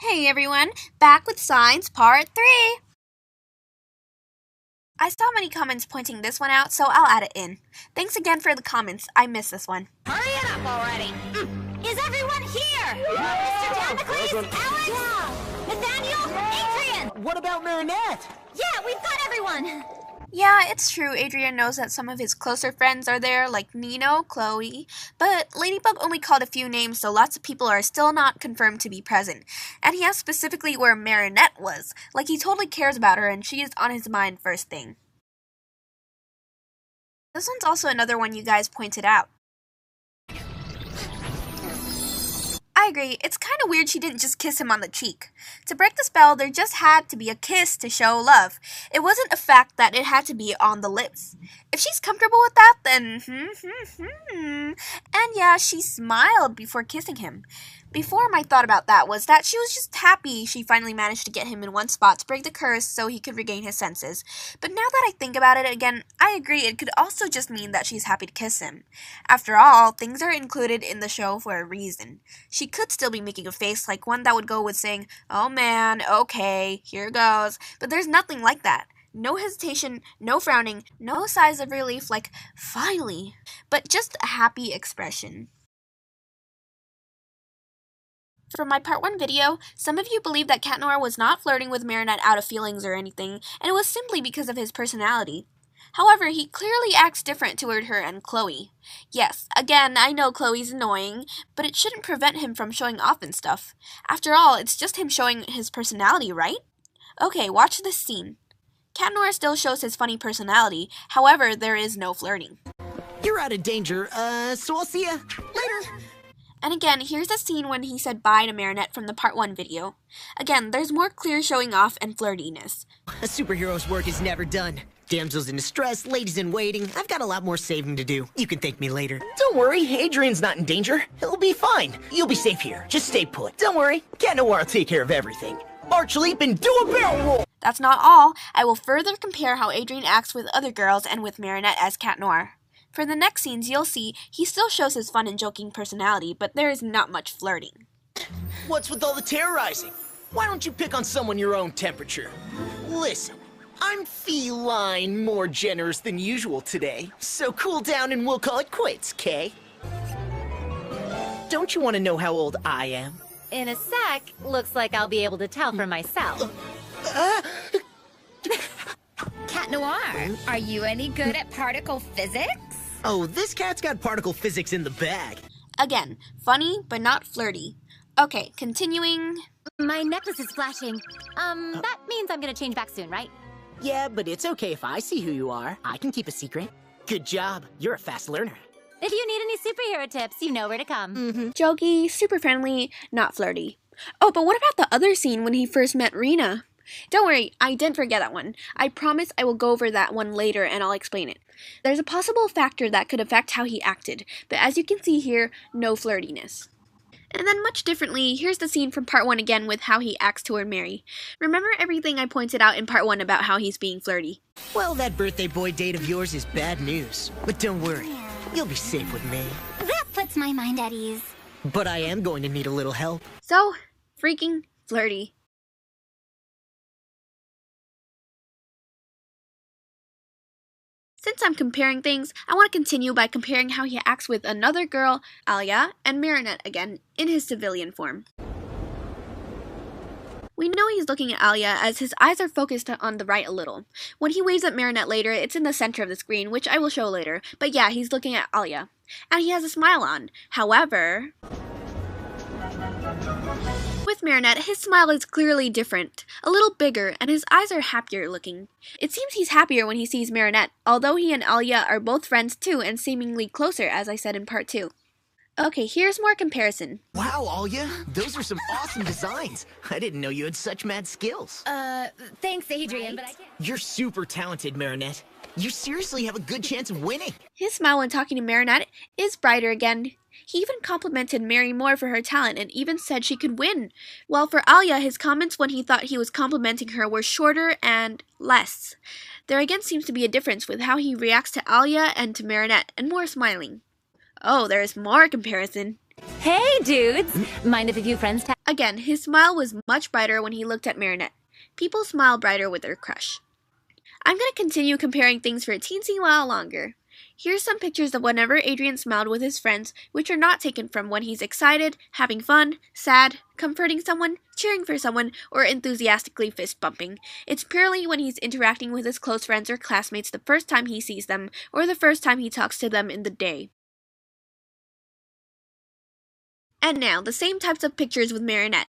Hey everyone, back with Signs Part 3! I saw many comments pointing this one out, so I'll add it in. Thanks again for the comments, I missed this one. Hurry it up already! Is everyone here? Mr. Damocles, Alex, Nathaniel, Adrien! What about Marinette? Yeah, we've got everyone! Yeah, it's true, Adrien knows that some of his closer friends are there, like Nino, Chloe, but Ladybug only called a few names, so lots of people are still not confirmed to be present. And he asked specifically where Marinette was, like he totally cares about her and she is on his mind first thing. This one's also another one you guys pointed out. I agree, it's kind of weird she didn't just kiss him on the cheek. To break the spell, there just had to be a kiss to show love. It wasn't a fact that it had to be on the lips. If she's comfortable with that, then And yeah, she smiled before kissing him. Before, my thought about that was that she was just happy she finally managed to get him in one spot to break the curse so he could regain his senses. But now that I think about it again, I agree it could also just mean that she's happy to kiss him. After all, things are included in the show for a reason. She could still be making a face like one that would go with saying, "Oh man, okay, here goes," but there's nothing like that. No hesitation, no frowning, no sighs of relief like, finally, but just a happy expression. For my part 1 video, some of you believe that Cat Noir was not flirting with Marinette out of feelings or anything, and it was simply because of his personality. However, he clearly acts different toward her and Chloe. Yes, again, I know Chloe's annoying, but it shouldn't prevent him from showing off and stuff. After all, it's just him showing his personality, right? Okay, watch this scene. Cat Noir still shows his funny personality, however, there is no flirting. You're out of danger, so I'll see ya later. And again, here's the scene when he said bye to Marinette from the part 1 video. Again, there's more clear showing off and flirtiness. A superhero's work is never done. Damsels in distress, ladies in waiting, I've got a lot more saving to do. You can thank me later. Don't worry, Adrien's not in danger. He'll be fine. You'll be safe here. Just stay put. Don't worry, Cat Noir will take care of everything. Arch leap and do a barrel roll! That's not all. I will further compare how Adrien acts with other girls and with Marinette as Cat Noir. For the next scenes, you'll see he still shows his fun and joking personality, but there is not much flirting. What's with all the terrorizing? Why don't you pick on someone your own temperature? Listen, I'm feline more generous than usual today, so cool down and we'll call it quits, Kay? Don't you want to know how old I am? In a sec, looks like I'll be able to tell for myself. Cat Noir, are you any good at particle physics? Oh, this cat's got particle physics in the bag. Again, funny but not flirty. Okay, continuing. My necklace is flashing. That means I'm gonna change back soon, right? Yeah, but it's okay if I see who you are. I can keep a secret. Good job. You're a fast learner. If you need any superhero tips, you know where to come. Jokey, super friendly, not flirty. Oh, but what about the other scene when he first met Rena? Don't worry, I didn't forget that one. I promise I will go over that one later and I'll explain it. There's a possible factor that could affect how he acted, but as you can see here, no flirtiness. And then much differently, here's the scene from part 1 again with how he acts toward Mary. Remember everything I pointed out in part 1 about how he's being flirty? Well, that birthday boy date of yours is bad news. But don't worry, you'll be safe with me. That puts my mind at ease. But I am going to need a little help. So, freaking flirty. Since I'm comparing things, I want to continue by comparing how he acts with another girl, Alya, and Marinette again, in his civilian form. We know he's looking at Alya as his eyes are focused on the right a little. When he waves at Marinette later, it's in the center of the screen, which I will show later, but yeah, he's looking at Alya. And he has a smile on. However, with Marinette, his smile is clearly different, a little bigger, and his eyes are happier looking. It seems he's happier when he sees Marinette, although he and Alya are both friends too and seemingly closer, as I said in part 2. Okay, here's more comparison. Wow, Alya, those are some awesome designs. I didn't know you had such mad skills. Thanks, Adrien, but I can't. You're super talented, Marinette. You seriously have a good chance of winning. His smile when talking to Marinette is brighter again. He even complimented Mary more for her talent and even said she could win. While for Alya, his comments when he thought he was complimenting her were shorter and less. There again seems to be a difference with how he reacts to Alya and to Marinette, and more smiling. Oh, there's more comparison. Hey, dudes! Mind if a few friends Again, his smile was much brighter when he looked at Marinette. People smile brighter with their crush. I'm going to continue comparing things for a teensy while longer. Here's some pictures of whenever Adrien smiled with his friends, which are not taken from when he's excited, having fun, sad, comforting someone, cheering for someone, or enthusiastically fist bumping. It's purely when he's interacting with his close friends or classmates the first time he sees them, or the first time he talks to them in the day. And now, the same types of pictures with Marinette.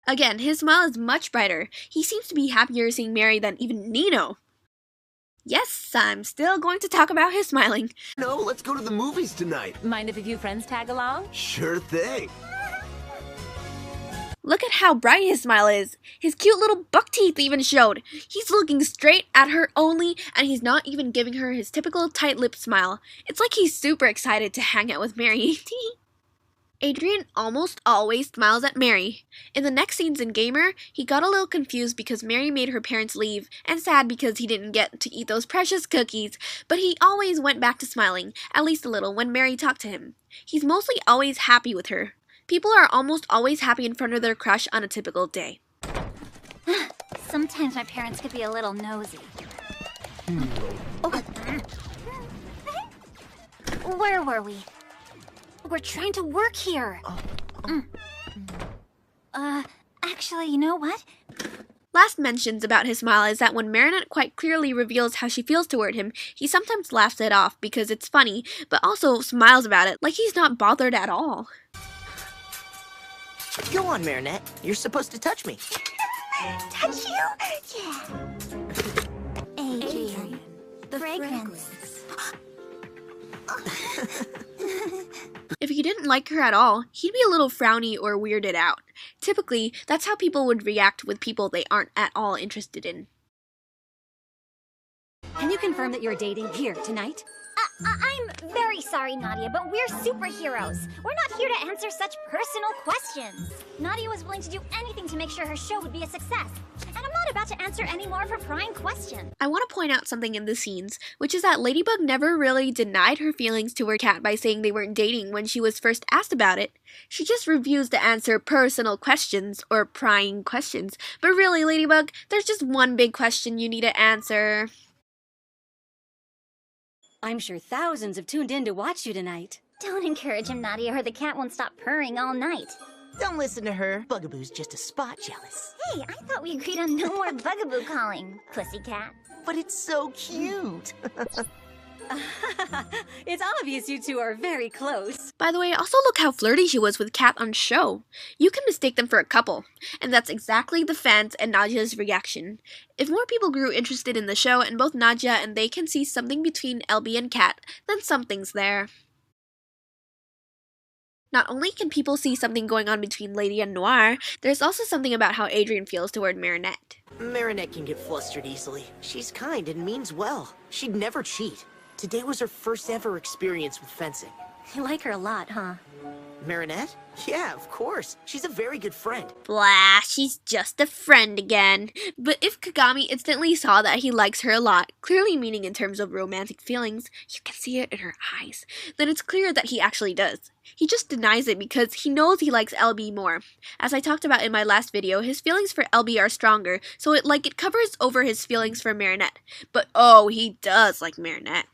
Again, his smile is much brighter. He seems to be happier seeing Mary than even Nino. Yes, I'm still going to talk about his smiling. No, let's go to the movies tonight. Mind if a few friends tag along? Sure thing. Look at how bright his smile is. His cute little buck teeth even showed. He's looking straight at her only, and he's not even giving her his typical tight-lipped smile. It's like he's super excited to hang out with Mary. Adrien almost always smiles at Mary. In the next scenes in Gamer, he got a little confused because Mary made her parents leave, and sad because he didn't get to eat those precious cookies, but he always went back to smiling, at least a little, when Mary talked to him. He's mostly always happy with her. People are almost always happy in front of their crush on a typical day. Sometimes my parents could be a little nosy. Where were we? We're trying to work here. Actually, you know what? Last mentions about his smile is that when Marinette quite clearly reveals how she feels toward him, he sometimes laughs it off because it's funny, but also smiles about it like he's not bothered at all. Go on, Marinette. You're supposed to touch me. Touch you? Yeah. Adrien, the fragrance. If he didn't like her at all, he'd be a little frowny or weirded out. Typically, that's how people would react with people they aren't at all interested in. Can you confirm that you're dating here tonight? I'm very sorry, Nadia, but we're superheroes. We're not here to answer such personal questions. Nadia was willing to do anything to make sure her show would be a success. And I'm not about to answer any more of her prying questions. I want to point out something in the scenes, which is that Ladybug never really denied her feelings to her cat by saying they weren't dating when she was first asked about it. She just refused to answer personal questions or prying questions. But really, Ladybug, there's just one big question you need to answer. I'm sure thousands have tuned in to watch you tonight. Don't encourage him, Nadia, or the cat won't stop purring all night. Don't listen to her. Bugaboo's just a spot jealous. Hey, I thought we agreed on no more bugaboo calling, pussycat. But it's so cute. It's obvious you two are very close. By the way, also look how flirty she was with Cat on show. You can mistake them for a couple, and that's exactly the fans and Nadia's reaction. If more people grew interested in the show and both Nadia and they can see something between LB and Cat, then something's there. Not only can people see something going on between Lady and Noir, there's also something about how Adrien feels toward Marinette. Marinette can get flustered easily. She's kind and means well. She'd never cheat. Today was her first ever experience with fencing. You like her a lot, huh? Marinette? Yeah, of course. She's a very good friend. Blah, she's just a friend again. But if Kagami instantly saw that he likes her a lot, clearly meaning in terms of romantic feelings, you can see it in her eyes, then it's clear that he actually does. He just denies it because he knows he likes LB more. As I talked about in my last video, his feelings for LB are stronger, so it covers over his feelings for Marinette. But oh, he does like Marinette.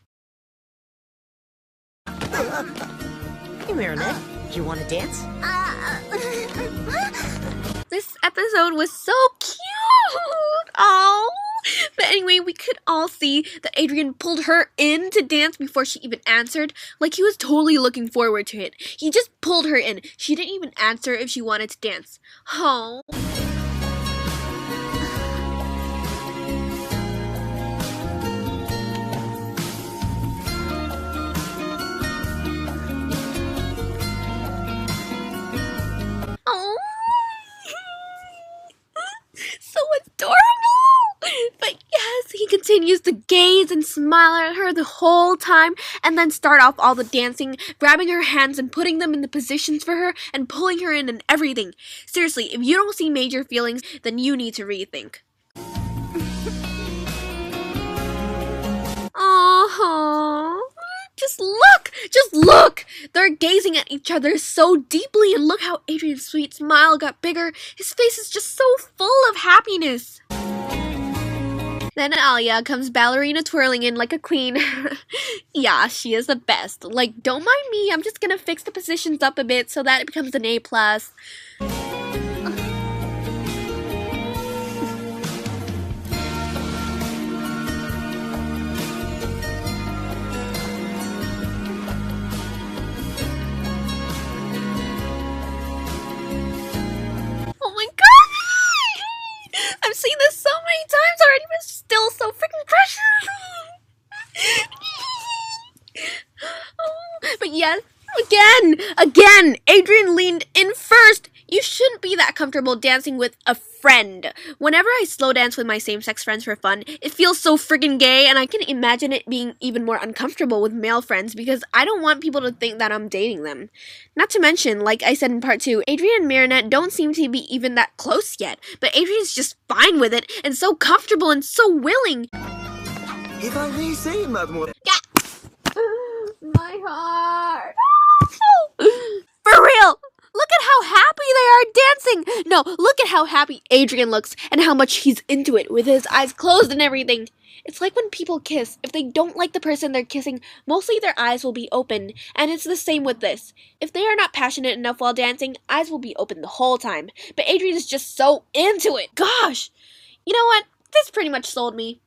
Hey, Marinette. You want to dance? This episode was so cute! Oh! But anyway, we could all see that Adrien pulled her in to dance before she even answered. Like he was totally looking forward to it. He just pulled her in. She didn't even answer if she wanted to dance. Oh. So adorable! But yes, he continues to gaze and smile at her the whole time and then start off all the dancing, grabbing her hands and putting them in the positions for her and pulling her in and everything. Seriously, if you don't see major feelings, then you need to rethink. Aww. Just Just look! They're gazing at each other so deeply, and look how Adrien's sweet smile got bigger. His face is just so full of happiness. Then Alya comes ballerina twirling in like a queen. Yeah, she is the best. Like, don't mind me, I'm just gonna fix the positions up a bit so that it becomes an A+. Oh my god! I've seen this so many times already, but it's still so freaking precious. But yes, again, Adrien leaned in first. You shouldn't be that comfortable dancing with a friend. Whenever I slow dance with my same-sex friends for fun, it feels so friggin' gay, and I can imagine it being even more uncomfortable with male friends because I don't want people to think that I'm dating them. Not to mention, like I said in part 2, Adrien and Marinette don't seem to be even that close yet, but Adrien's just fine with it, and so comfortable and so willing. If I may say, mademoiselle. My heart. For real! Look at how happy they are dancing! No, look at how happy Adrien looks and how much he's into it with his eyes closed and everything. It's like when people kiss. If they don't like the person they're kissing, mostly their eyes will be open, and it's the same with this. If they are not passionate enough while dancing, eyes will be open the whole time. But Adrien is just so into it. Gosh! You know what? This pretty much sold me.